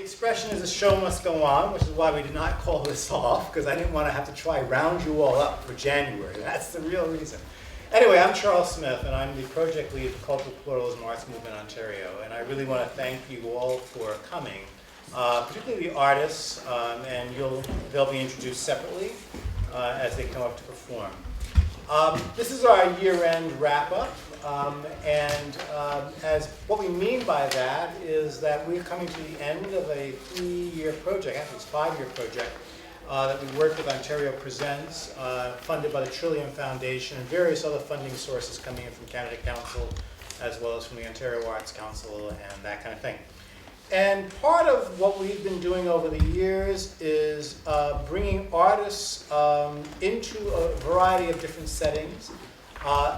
expression is a show must go on, which is why we did not call this off, because I didn't want to have to try round you all up for January. That's the real reason. Anyway, I'm Charles Smith, and I'm the project lead for Cultural Pluralism Arts Movement Ontario, and I really want to thank you all for coming, particularly the artists, and they'll be introduced separately as they come up to perform. This is our year-end wrap-up, and as what we mean by that is that we're coming to the end of a 3-year project, actually it's a 5-year project, that we worked with Ontario Presents, funded by the Trillium Foundation and various other funding sources coming in from Canada Council, as well as from the Ontario Arts Council and that kind of thing. And part of what we've been doing over the years is bringing artists into a variety of different settings,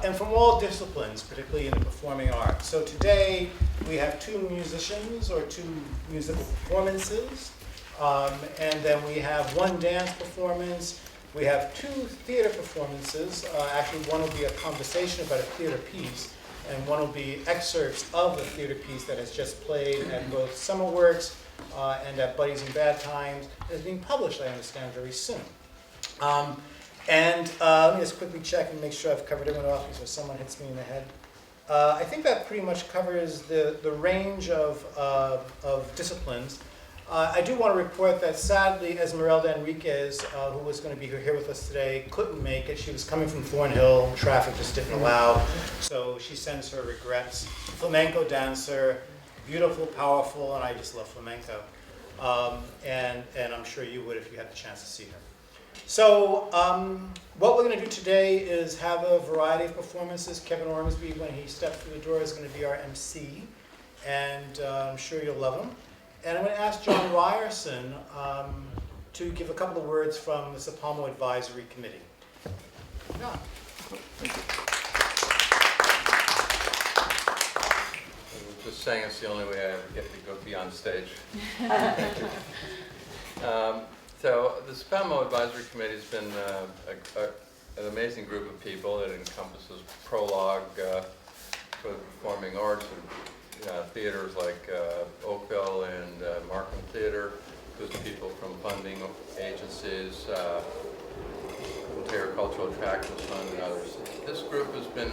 and from all disciplines, particularly in the performing arts. So today we have 2 musicians or 2 musical performances, and then we have 1 dance performance. We have 2 theater performances. Actually, one will be a conversation about a theater piece, and one will be excerpts of the theater piece that has just played at both Summer Works and at Buddies in Bad Times. It's being published, I understand, very soon. Let me just quickly check and make sure I've covered everyone off before someone hits me in the head. I think that pretty much covers the range of disciplines. I do want to report that sadly Esmeralda Enriquez, who was going to be here with us today, couldn't make it. She was coming from Thornhill. Traffic just didn't allow. So she sends her regrets. Flamenco dancer, beautiful, powerful, and I just love flamenco. And I'm sure you would if you had the chance to see her. So what we're going to do today is have a variety of performances. Kevin Ormsby, when he steps through the door, is going to be our MC. And I'm sure you'll love him. And I'm going to ask John Ryerson to give a couple of words from the CPAMO Advisory Committee. John. Thank you. I was just saying it's the only way I ever get to go beyond stage. So the CPAMO Advisory Committee has been an amazing group of people. It encompasses Prologue for the performing arts and theaters like Oakville and Markham Theater. There's people from funding agencies, Ontario Cultural Attractions Fund, and others. This group has been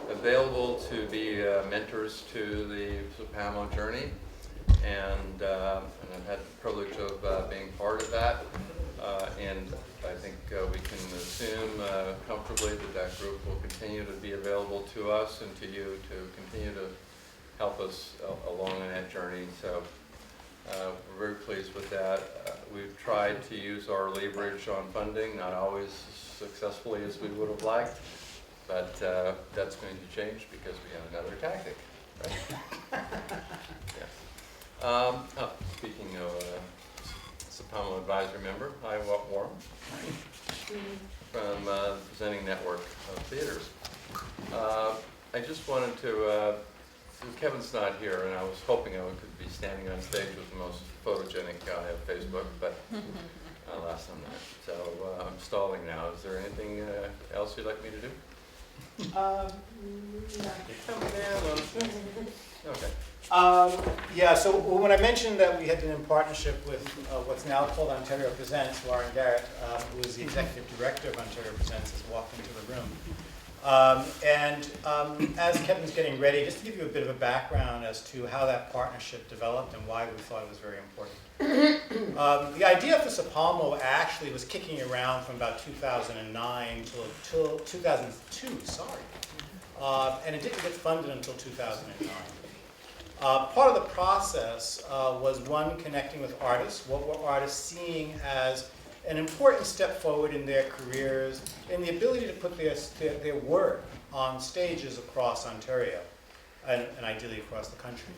available to be mentors to the CPAMO journey, and I've had the privilege of being part of that. And I think we can assume comfortably that group will continue to be available to us and to you to continue to help us along in that journey. So we're very pleased with that. We've tried to use our leverage on funding, not always as successfully as we would have liked, but that's going to change because we have another tactic. Right? Yes. Speaking of CPAMO advisory member, hi, Warren, from the Presenting Network of Theaters. I just wanted to Kevin's not here, and I was hoping I could be standing on stage with the most photogenic guy on Facebook, but alas, I'm not. So I'm stalling now. Is there anything else you'd like me to do? Okay. Yeah, so when I mentioned that we had been in partnership with what's now called Ontario Presents, Warren Garrett, who is the executive director of Ontario Presents, has walked into the room. As Kevin's getting ready, just to give you a bit of a background as to how that partnership developed and why we thought it was very important. The idea for CPAMO actually was kicking around from about 2009 till 2002, and it didn't get funded until 2009. Part of the process was one, connecting with artists. What were artists seeing as an important step forward in their careers, and the ability to put their work on stages across Ontario, and ideally across the country.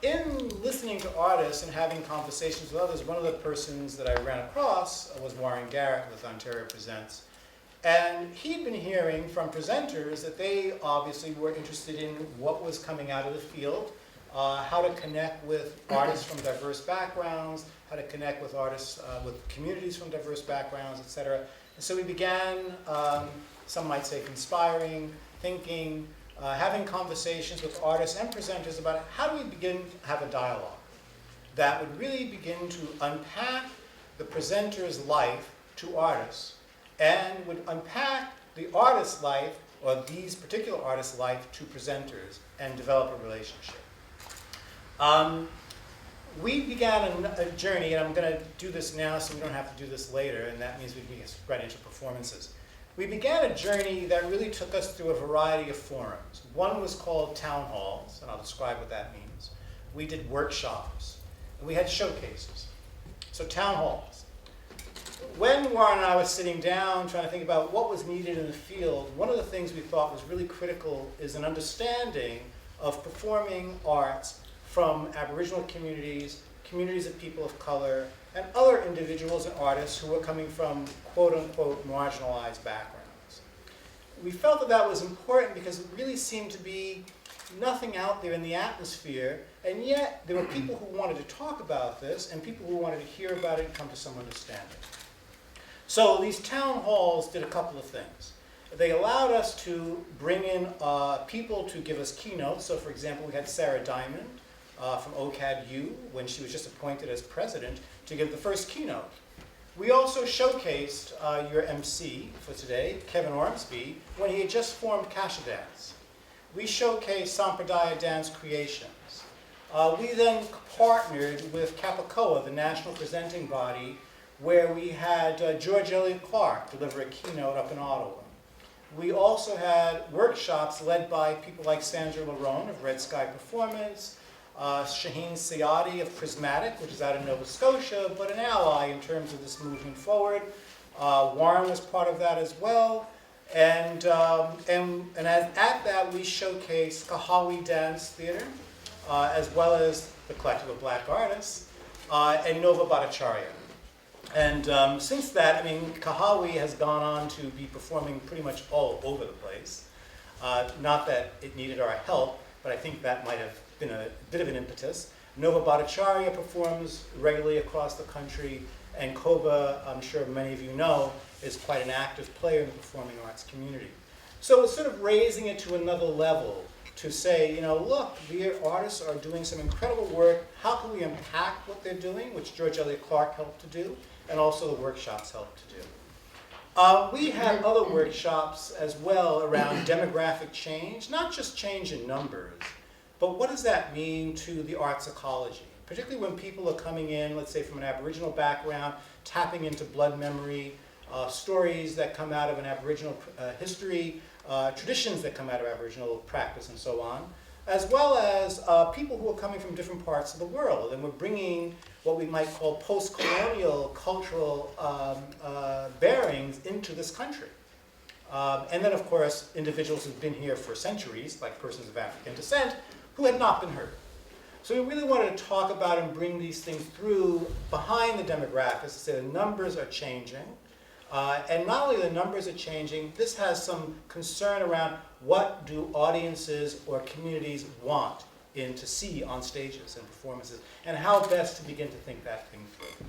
In listening to artists and having conversations with others, one of the persons that I ran across was Warren Garrett with Ontario Presents. And he'd been hearing from presenters that they obviously were interested in what was coming out of the field, how to connect with artists from diverse backgrounds, how to connect with artists, with communities from diverse backgrounds, etc. And so we began, some might say conspiring, thinking, having conversations with artists and presenters about how do we begin to have a dialogue that would really begin to unpack the presenter's life to artists and would unpack the artist's life, or these particular artists' life, to presenters and develop a relationship. We began a journey, and I'm going to do this now so we don't have to do this later, and that means we can get right into performances. We began a journey that really took us through a variety of forums. One was called town halls, and I'll describe what that means. We did workshops, and we had showcases. So town halls. When Warren and I was sitting down trying to think about what was needed in the field, one of the things we thought was really critical is an understanding of performing arts from Aboriginal communities, communities of people of color, and other individuals and artists who were coming from quote-unquote marginalized backgrounds. We felt that that was important because it really seemed to be nothing out there in the atmosphere, and yet there were people who wanted to talk about this and people who wanted to hear about it and come to some understanding. So these town halls did a couple of things. They allowed us to bring in people to give us keynotes. So for example, we had Sarah Diamond from OCAD-U when she was just appointed as president to give the first keynote. We also showcased your MC for today, Kevin Ormsby, when he had just formed Kasha Dance. We showcased Sampradaya Dance Creations. We then partnered with Capicoa, the national presenting body, where we had George Elliott Clark deliver a keynote up in Ottawa. We also had workshops led by people like Sandra Larone of Red Sky Performance, Shaheen Sayadi of Prismatic, which is out in Nova Scotia, but an ally in terms of this movement forward. Warren was part of that as well. And at that, we showcased Kahawi Dance Theater, as well as the Collective of Black Artists, and Nova Bhattacharya. And since that, I mean, Kahawi has gone on to be performing pretty much all over the place. Not that it needed our help, but I think that might have been a bit of an impetus. Nova Bhattacharya performs regularly across the country, and Koba, I'm sure many of you know, is quite an active player in the performing arts community. So it's sort of raising it to another level to say, you know, look, the artists are doing some incredible work. How can we unpack what they're doing, which George Elliott Clark helped to do, and also the workshops helped to do. We had other workshops as well around demographic change, not just change in numbers, but what does that mean to the arts ecology? Particularly when people are coming in, let's say from an Aboriginal background, tapping into blood memory, stories that come out of an Aboriginal history, traditions that come out of Aboriginal practice and so on, as well as people who are coming from different parts of the world. And we're bringing what we might call post-colonial cultural bearings into this country. And then, of course, individuals who've been here for centuries, like persons of African descent, who had not been heard. So we really wanted to talk about and bring these things through behind the demographics to say the numbers are changing. And not only the numbers are changing, this has some concern around what do audiences or communities want to see on stages and performances, and how best to begin to think that thing through.